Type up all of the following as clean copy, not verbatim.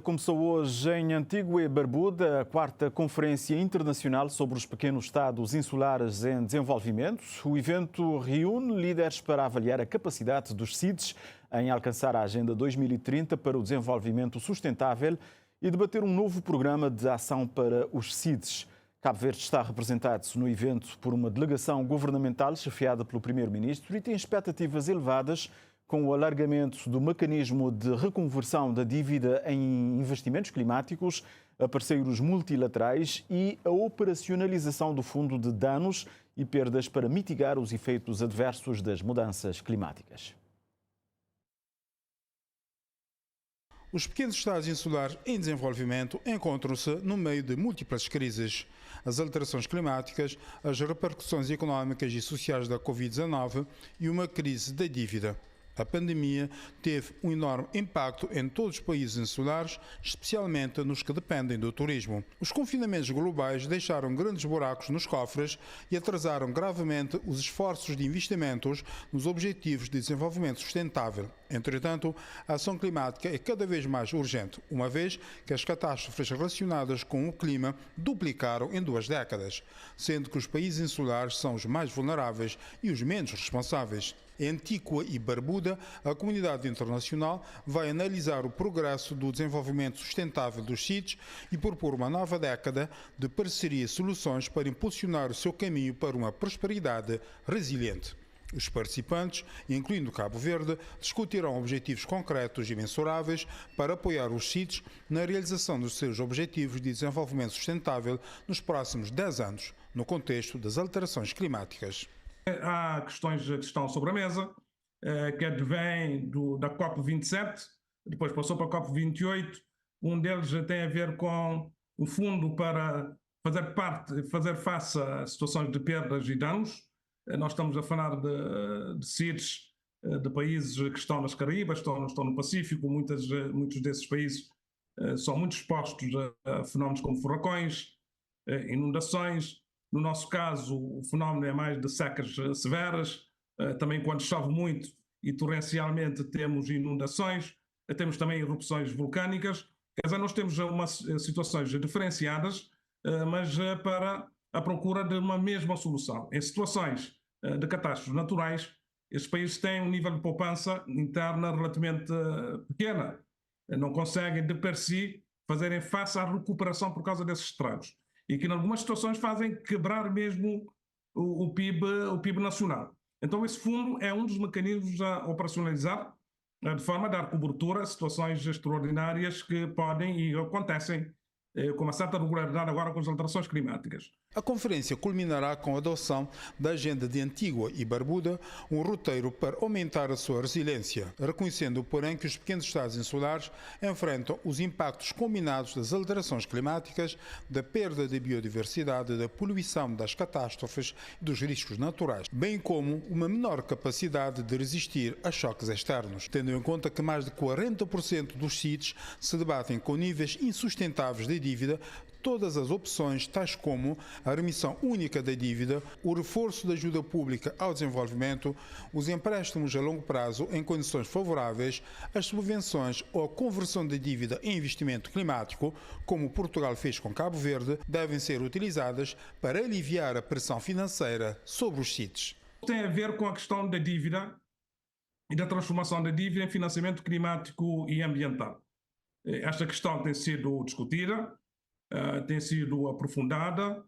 Começou hoje em Antigua e Barbuda a quarta Conferência Internacional sobre os Pequenos Estados Insulares em Desenvolvimento. O evento reúne líderes para avaliar a capacidade dos CIDs em alcançar a Agenda 2030 para o Desenvolvimento Sustentável e debater um novo programa de ação para os CIDs. Cabo Verde está representado no evento por uma delegação governamental chefiada pelo Primeiro-Ministro e tem expectativas elevadas com o alargamento do mecanismo de reconversão da dívida em investimentos climáticos a parceiros multilaterais e a operacionalização do Fundo de Danos e Perdas para mitigar os efeitos adversos das mudanças climáticas. Os pequenos estados insulares em desenvolvimento encontram-se no meio de múltiplas crises. As alterações climáticas, as repercussões económicas e sociais da Covid-19 e uma crise da dívida. A pandemia teve um enorme impacto em todos os países insulares, especialmente nos que dependem do turismo. Os confinamentos globais deixaram grandes buracos nos cofres e atrasaram gravemente os esforços de investimentos nos Objetivos de Desenvolvimento Sustentável. Entretanto, a ação climática é cada vez mais urgente, uma vez que as catástrofes relacionadas com o clima duplicaram em 2 décadas, sendo que os países insulares são os mais vulneráveis e os menos responsáveis. Em Antigua e Barbuda, a comunidade internacional vai analisar o progresso do desenvolvimento sustentável dos CIDs e propor uma nova década de parceria e soluções para impulsionar o seu caminho para uma prosperidade resiliente. Os participantes, incluindo Cabo Verde, discutirão objetivos concretos e mensuráveis para apoiar os CIDs na realização dos seus objetivos de desenvolvimento sustentável nos próximos 10 anos, no contexto das alterações climáticas. Há questões que estão sobre a mesa, que advêm da COP27, depois passou para a COP28. Um deles tem a ver com o fundo para fazer face a situações de perdas e danos. Nós estamos a falar de CIDs de países que estão nas Caraíbas, estão no Pacífico. Muitos desses países são muito expostos a fenómenos como furacões, inundações. No nosso caso, o fenómeno é mais de secas severas. Também quando chove muito e torrencialmente temos inundações, temos também erupções vulcânicas. Quer dizer, nós temos situações diferenciadas, mas para a procura de uma mesma solução. Em situações de catástrofes naturais, estes países têm um nível de poupança interna relativamente pequena. Não conseguem, de per si, fazerem face à recuperação por causa desses estragos. E que, em algumas situações, fazem quebrar mesmo o PIB nacional. Então, esse fundo é um dos mecanismos a operacionalizar, de forma a dar cobertura a situações extraordinárias que podem e acontecem com uma certa regularidade agora com as alterações climáticas. A conferência culminará com a adoção da Agenda de Antigua e Barbuda, um roteiro para aumentar a sua resiliência, reconhecendo, porém, que os pequenos estados insulares enfrentam os impactos combinados das alterações climáticas, da perda de biodiversidade, da poluição, das catástrofes e dos riscos naturais, bem como uma menor capacidade de resistir a choques externos, tendo em conta que mais de 40% dos CIDs se debatem com níveis insustentáveis de dívida. Todas as opções, tais como a remissão única da dívida, o reforço da ajuda pública ao desenvolvimento, os empréstimos a longo prazo em condições favoráveis, as subvenções ou a conversão da dívida em investimento climático, como Portugal fez com Cabo Verde, devem ser utilizadas para aliviar a pressão financeira sobre os CIDs. Tem a ver com a questão da dívida e da transformação da dívida em financiamento climático e ambiental. Esta questão tem sido discutida, tem sido aprofundada,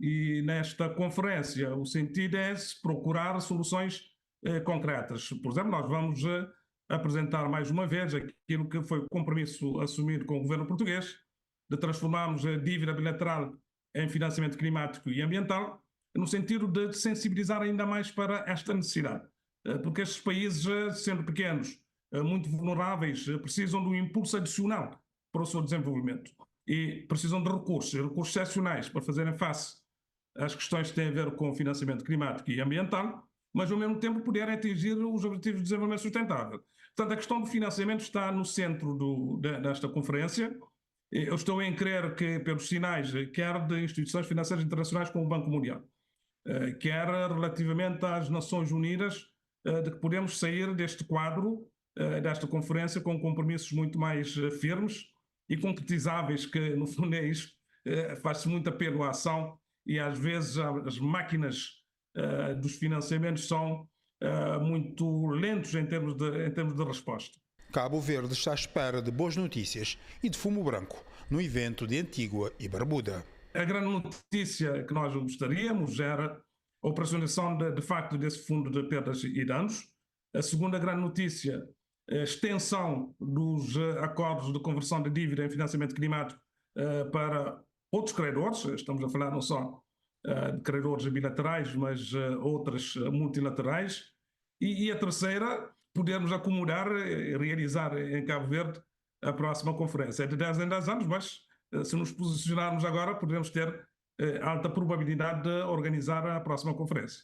e nesta conferência o sentido é procurar soluções concretas. Por exemplo, nós vamos apresentar mais uma vez aquilo que foi o compromisso assumido com o governo português, de transformarmos a dívida bilateral em financiamento climático e ambiental, no sentido de sensibilizar ainda mais para esta necessidade. Porque estes países, sendo pequenos, muito vulneráveis, precisam de um impulso adicional para o seu desenvolvimento. E precisam de recursos excepcionais para fazerem face às questões que têm a ver com o financiamento climático e ambiental, mas ao mesmo tempo poderem atingir os Objetivos de Desenvolvimento Sustentável. Portanto, a questão do financiamento está no centro desta conferência. Eu estou em crer que, pelos sinais, quer de instituições financeiras internacionais como o Banco Mundial, quer relativamente às Nações Unidas, de que podemos sair deste quadro, desta conferência, com compromissos muito mais firmes, e concretizáveis, que no fundo é isto, faz-se muito apelo à ação e às vezes as máquinas dos financiamentos são muito lentos em termos de resposta. Cabo Verde está à espera de boas notícias e de fumo branco no evento de Antígua e Barbuda. A grande notícia que nós gostaríamos era a operacionalização de facto desse fundo de perdas e danos. A segunda grande notícia, a extensão dos acordos de conversão de dívida em financiamento climático para outros credores. Estamos a falar não só de credores bilaterais, mas outras multilaterais. E a terceira, podermos acomodar e realizar em Cabo Verde a próxima conferência. É de 10 em 10 anos, mas se nos posicionarmos agora, podemos ter alta probabilidade de organizar a próxima conferência.